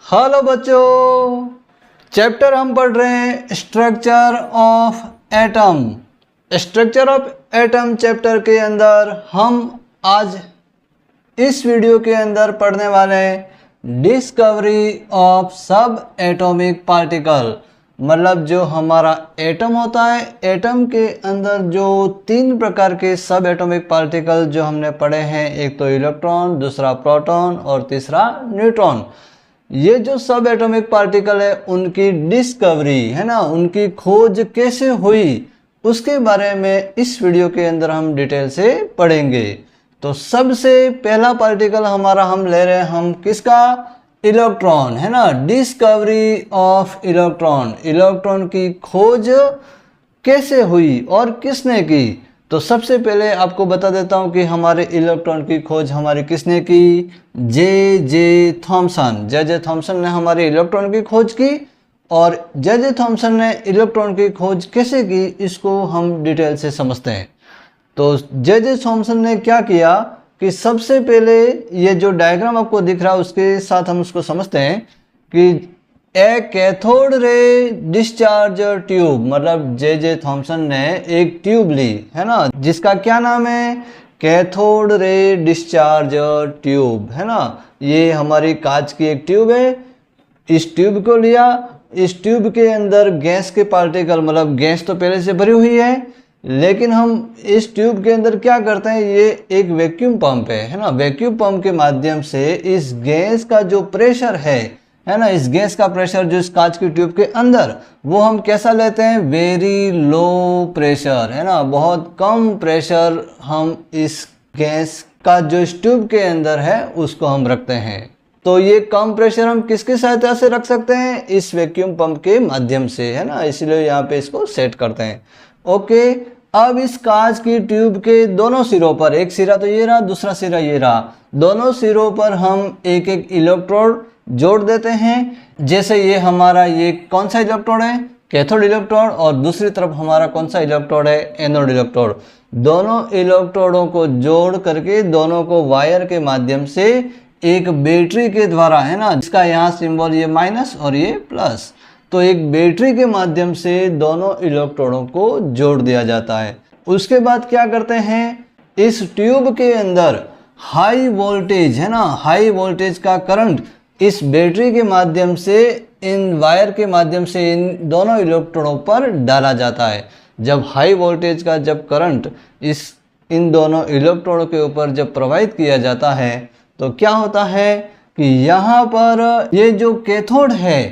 Hello बच्चों, chapter हम पढ़ रहे हैं structure of atom. Structure of atom chapter के अंदर हम आज इस वीडियो के अंदर पढ़ने वाले हैं डिस्कवरी ऑफ सब एटॉमिक पार्टिकल। मतलब जो हमारा एटम होता है, एटम के अंदर जो 3 प्रकार के सब एटॉमिक पार्टिकल जो हमने पढ़े हैं, एक तो इलेक्ट्रॉन, दूसरा प्रोटॉन और तीसरा न्यूट्रॉन। ये जो सब एटॉमिक पार्टिकल है उनकी डिस्कवरी है ना, उनकी खोज कैसे हुई उसके बारे में इस वीडियो के अंदर हम डिटेल से पढ़ेंगे। तो सबसे पहला पार्टिकल हमारा हम ले रहे हैं, हम किसका? इलेक्ट्रॉन है ना। डिस्कवरी ऑफ इलेक्ट्रॉन, इलेक्ट्रॉन की खोज कैसे हुई और किसने की? तो सबसे पहले आपको बता देता हूं कि हमारे इलेक्ट्रॉन की खोज हमारी किसने की? J Thomson. जे थॉमसन ने हमारे इलेक्ट्रॉन की खोज की। और जे थॉमसन ने इलेक्ट्रॉन की खोज कैसे की इसको हम डिटेल से समझते हैं। तो जे थॉमसन ने क्या किया कि सबसे पहले ये जो डायग्राम आपको दिख रहा है उसके साथ हम उसको समझते हैं कि ए कैथोड रे डिस्चार्ज ट्यूब, मतलब जे थॉमसन ने एक ट्यूब ली है ना, जिसका क्या नाम है? कैथोड रे डिस्चार्ज ट्यूब है ना। ये हमारी कांच की एक ट्यूब है। इस ट्यूब को लिया, इस ट्यूब के अंदर गैस के पार्टिकल, मतलब गैस तो पहले से भरी हुई है, लेकिन हम इस ट्यूब के अंदर क्या करते हैं, ये एक वैक्यूम पंप है ना। वैक्यूम पंप के माध्यम से इस गैस का जो प्रेशर है ना, इस गैस का प्रेशर जो इस कांच की ट्यूब के अंदर, वो हम कैसा लेते हैं? वेरी लो प्रेशर है ना, बहुत कम प्रेशर हम इस गैस का जो इस ट्यूब के अंदर है उसको हम रखते हैं। तो ये कम प्रेशर हम किसकी सहायता से रख सकते हैं? इस वैक्यूम पंप के माध्यम से है ना, इसलिए यहाँ पे इसको सेट करते हैं। ओके, अब इस कांच की ट्यूब के दोनों सिरों पर, एक सिरा तो ये रहा, दूसरा सिरा ये रहा, दोनों सिरों पर हम एक एक इलेक्ट्रोड जोड़ देते हैं। जैसे ये हमारा ये कौन सा इलेक्ट्रोड है? Cathode electrode. और दूसरी तरफ हमारा कौन सा इलेक्ट्रोड है? Anode electrode. दोनों इलेक्ट्रोडों को जोड़ करके दोनों को वायर के माध्यम से एक बैटरी के द्वारा है ना, जिसका यहाँ सिंबल ये माइनस और ये प्लस, तो एक बैटरी के माध्यम से दोनों इलेक्ट्रोडों को जोड़ दिया जाता है। उसके बाद क्या करते हैं, इस ट्यूब के अंदर हाई वोल्टेज है ना, हाई वोल्टेज का करंट इस बैटरी के माध्यम से, इन वायर के माध्यम से इन दोनों इलेक्ट्रोडों पर डाला जाता है। जब हाई वोल्टेज का जब करंट इन दोनों इलेक्ट्रोडों के ऊपर जब प्रवाहित किया जाता है तो क्या होता है कि यहाँ पर ये जो कैथोड है,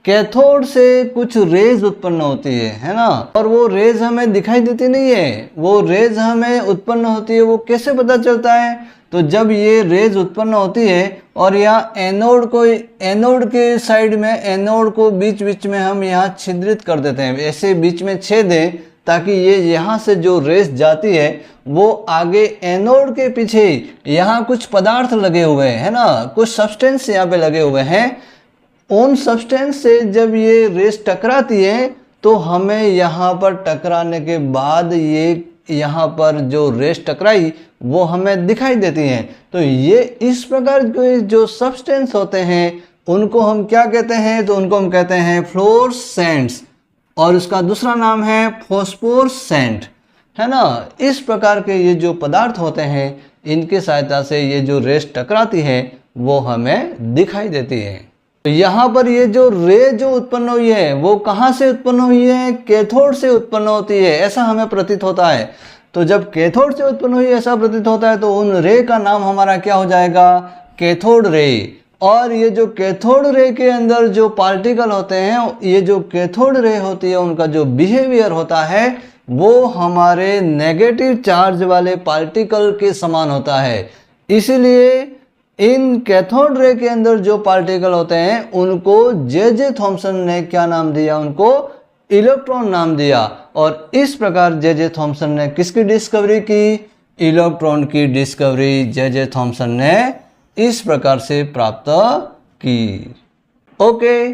कैथोड से कुछ रेज उत्पन्न होती है ना, और वो रेज हमें दिखाई देती नहीं है। वो रेज हमें उत्पन्न होती है, वो कैसे पता चलता है? तो जब ये रेज उत्पन्न होती है और यहाँ एनोड के साइड में, एनोड को बीच बीच में हम यहाँ छिद्रित कर देते हैं, ऐसे बीच में छेद दें ताकि ये यहाँ से जो रेस जाती है वो आगे एनोड के पीछे यहाँ कुछ पदार्थ लगे हुए हैं है ना, कुछ सब्सटेंस यहाँ पे लगे हुए हैं। उन सब्सटेंस से जब ये रेस टकराती है तो हमें यहाँ पर टकराने के बाद ये यहाँ पर जो रेस टकराई वो हमें दिखाई देती हैं। तो ये इस प्रकार के जो सब्सटेंस होते हैं उनको हम क्या कहते हैं? तो उनको हम कहते हैं फ्लोरोसेंट्स, और उसका दूसरा नाम है फॉस्फोरेसेंट है ना। इस प्रकार के ये जो पदार्थ होते हैं इनके सहायता से ये जो रेस टकराती है वो हमें दिखाई देती है। तो यहाँ पर ये जो रे जो उत्पन्न हुई है वो कहाँ से उत्पन्न हुई है? कैथोड से उत्पन्न होती है, ऐसा हमें प्रतीत होता है। तो जब कैथोड से उत्पन्न हुई ऐसा प्रतीत होता है तो उन रे का नाम हमारा क्या हो जाएगा? Cathode ray. और ये जो कैथोड रे के अंदर जो पार्टिकल होते हैं, ये जो कैथोड रे होती है उनका जो बिहेवियर होता है वो हमारे नेगेटिव चार्ज वाले पार्टिकल के समान होता है। इसीलिए इन कैथोड रे के अंदर जो पार्टिकल होते हैं उनको जे थॉमसन ने क्या नाम दिया? उनको इलेक्ट्रॉन नाम दिया। और इस प्रकार जे थॉमसन ने किसकी डिस्कवरी की? इलेक्ट्रॉन की डिस्कवरी जे थॉमसन ने इस प्रकार से प्राप्त की। ओके,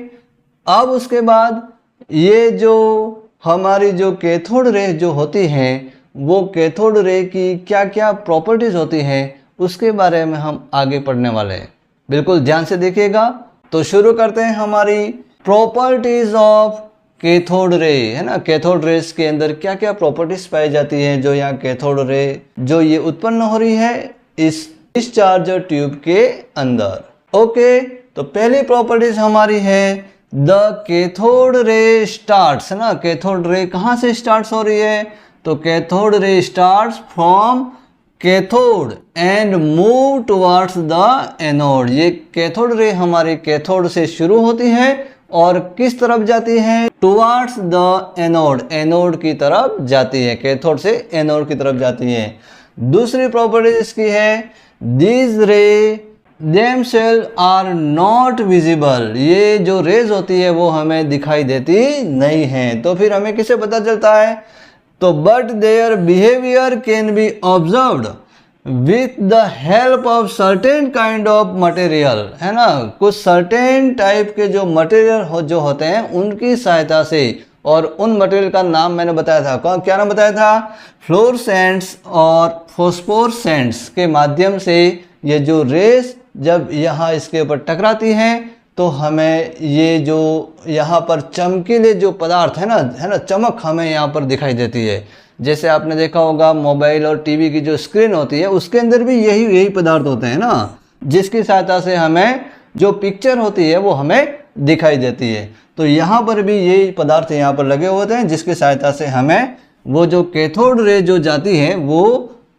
अब उसके बाद ये जो हमारी जो कैथोड रे जो होती हैं वो कैथोड रे की क्या क्या प्रॉपर्टीज होती हैं उसके बारे में हम आगे पढ़ने वाले हैं। बिल्कुल ध्यान से देखिएगा। तो शुरू करते हैं हमारी प्रॉपर्टीज ऑफ कैथोड रे, है ना। कैथोड रेस के अंदर क्या क्या प्रॉपर्टीज पाई जाती हैं, जो यहाँ कैथोड रे जो ये उत्पन्न हो रही है इस डिस्चार्ज ट्यूब के अंदर। ओके, तो पहली प्रॉपर्टीज हमारी है द कैथोड रे स्टार्ट्स, है ना। कैथोड रे कहाँ से स्टार्ट हो रही है, तो cathode ray starts from cathode and move towards the anode. ये कैथोड रे हमारे कैथोड से शुरू होती है और किस तरफ जाती है, टुवर्ड्स द एनोड, एनोड की तरफ जाती है, कैथोड से एनोड की तरफ जाती है। दूसरी प्रॉपर्टी इसकी है दीज रे themselves आर नॉट विजिबल। ये जो रेज होती है वो हमें दिखाई देती नहीं है। तो फिर हमें किसे पता चलता है, तो but their behaviour can be observed with the help of certain kind of material, है ना। कुछ सर्टेन टाइप के जो मटेरियल जो होते हैं उनकी सहायता से, और उन मटेरियल का नाम मैंने बताया था, क्या नाम बताया था, फ्लोरोसेंट्स और फोस्फोरसेंट्स के माध्यम से ये जो रेस जब यहाँ इसके ऊपर टकराती हैं तो हमें ये जो यहाँ पर चमकीले जो पदार्थ है ना, चमक हमें यहाँ पर दिखाई देती है। जैसे आपने देखा होगा मोबाइल और टीवी की जो स्क्रीन होती है उसके अंदर भी यही पदार्थ होते हैं ना, जिसकी सहायता से हमें जो पिक्चर होती है वो हमें दिखाई देती है। तो यहाँ पर भी यही पदार्थ यहाँ पर लगे होते हैं जिसकी सहायता से हमें वो जो कैथोड रे जो जाती है वो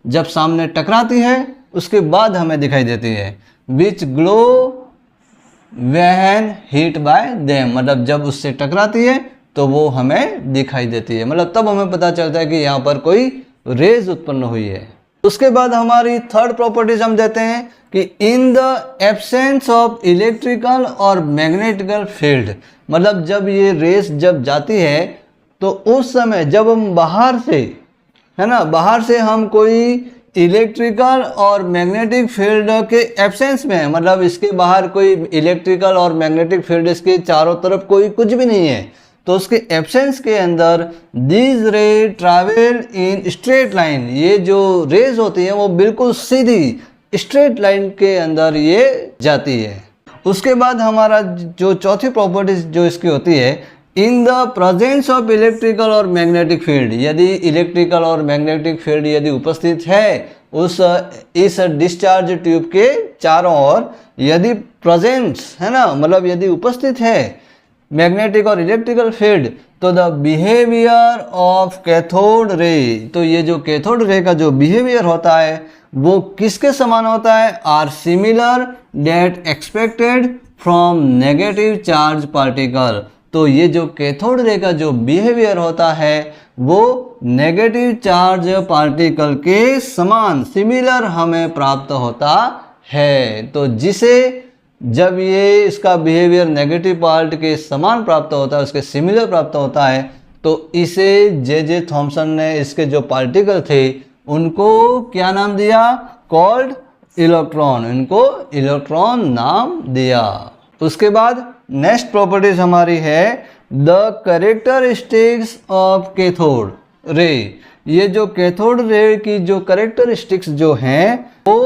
जब सामने टकराती है उसके बाद हमें दिखाई देती है। Which glow when hit by them, मतलब जब उससे टकराती है तो वो हमें दिखाई देती है, मतलब तब हमें पता चलता है कि यहाँ पर कोई रेज उत्पन्न हुई है। उसके बाद हमारी थर्ड प्रॉपर्टीज हम देते हैं कि in the absence of electrical और मैग्नेटिकल फील्ड, मतलब जब ये रेस जब जाती है तो उस समय जब हम बाहर से, है ना, बाहर से हम कोई इलेक्ट्रिकल और मैग्नेटिक फील्ड के एब्सेंस में है, मतलब इसके बाहर कोई इलेक्ट्रिकल और मैग्नेटिक फील्ड इसके चारों तरफ कोई कुछ भी नहीं है, तो उसके एब्सेंस के अंदर दीज रे ट्रैवल इन स्ट्रेट लाइन, ये जो रेज होती है वो बिल्कुल सीधी स्ट्रेट लाइन के अंदर ये जाती है। उसके बाद हमारा जो चौथी प्रॉपर्टी जो इसकी होती है, in the presence of electrical और मैग्नेटिक फील्ड, यदि इलेक्ट्रिकल और मैग्नेटिक फील्ड यदि उपस्थित है इस डिस्चार्ज ट्यूब के चारों ओर, यदि प्रेजेंस है ना, मतलब यदि उपस्थित है मैग्नेटिक और इलेक्ट्रिकल फील्ड, तो the behaviour of cathode ray, तो ये जो कैथोड रे का जो बिहेवियर होता है वो किसके समान होता है, are similar that expected from negative charge particle. तो ये जो कैथोड रे का जो बिहेवियर होता है वो नेगेटिव चार्ज पार्टिकल के समान सिमिलर हमें प्राप्त होता है। तो जिसे जब ये इसका बिहेवियर नेगेटिव पार्ट के समान प्राप्त होता है, उसके सिमिलर प्राप्त होता है, तो इसे जे थॉमसन ने इसके जो पार्टिकल थे उनको क्या नाम दिया, कॉल्ड इलेक्ट्रॉन, इनको इलेक्ट्रॉन नाम दिया। उसके बाद नेक्स्ट प्रॉपर्टीज हमारी है the characteristics of cathode ray. ये जो कैथोड रे की जो कैरेक्टरिस्टिक्स जो हैं वो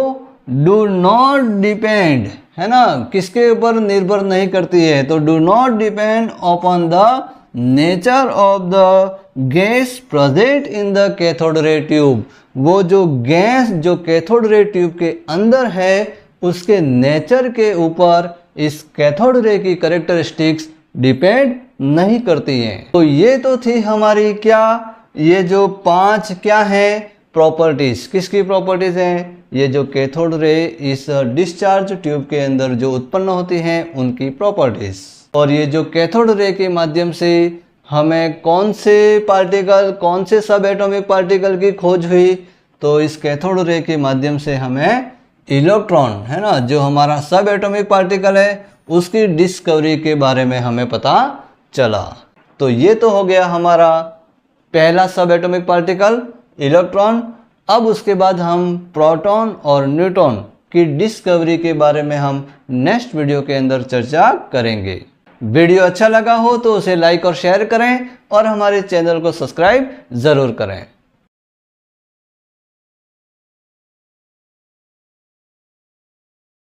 डू नॉट डिपेंड, है ना, किसके ऊपर निर्भर नहीं करती है, तो do not depend upon the nature of the gas present in the cathode ray tube. वो जो गैस जो कैथोड रे ट्यूब के अंदर है उसके नेचर के ऊपर इस कैथोड रे की कैरेक्टरिस्टिक्स डिपेंड नहीं करती हैं। तो ये तो थी हमारी क्या, ये जो 5 क्या है प्रॉपर्टीज, किसकी प्रॉपर्टीज हैं, ये जो कैथोड रे इस डिस्चार्ज ट्यूब के अंदर जो उत्पन्न होती हैं उनकी प्रॉपर्टीज। और ये जो कैथोड रे के माध्यम से हमें कौन से पार्टिकल, कौन से सब एटॉमिक पार्टिकल की खोज हुई, तो इस कैथोड रे के माध्यम से हमें इलेक्ट्रॉन, है ना, जो हमारा सब एटॉमिक पार्टिकल है उसकी डिस्कवरी के बारे में हमें पता चला। तो ये तो हो गया हमारा पहला सब एटॉमिक पार्टिकल इलेक्ट्रॉन। अब उसके बाद हम प्रोटॉन और न्यूट्रॉन की डिस्कवरी के बारे में हम नेक्स्ट वीडियो के अंदर चर्चा करेंगे। वीडियो अच्छा लगा हो तो उसे लाइक और शेयर करें और हमारे चैनल को सब्सक्राइब ज़रूर करें।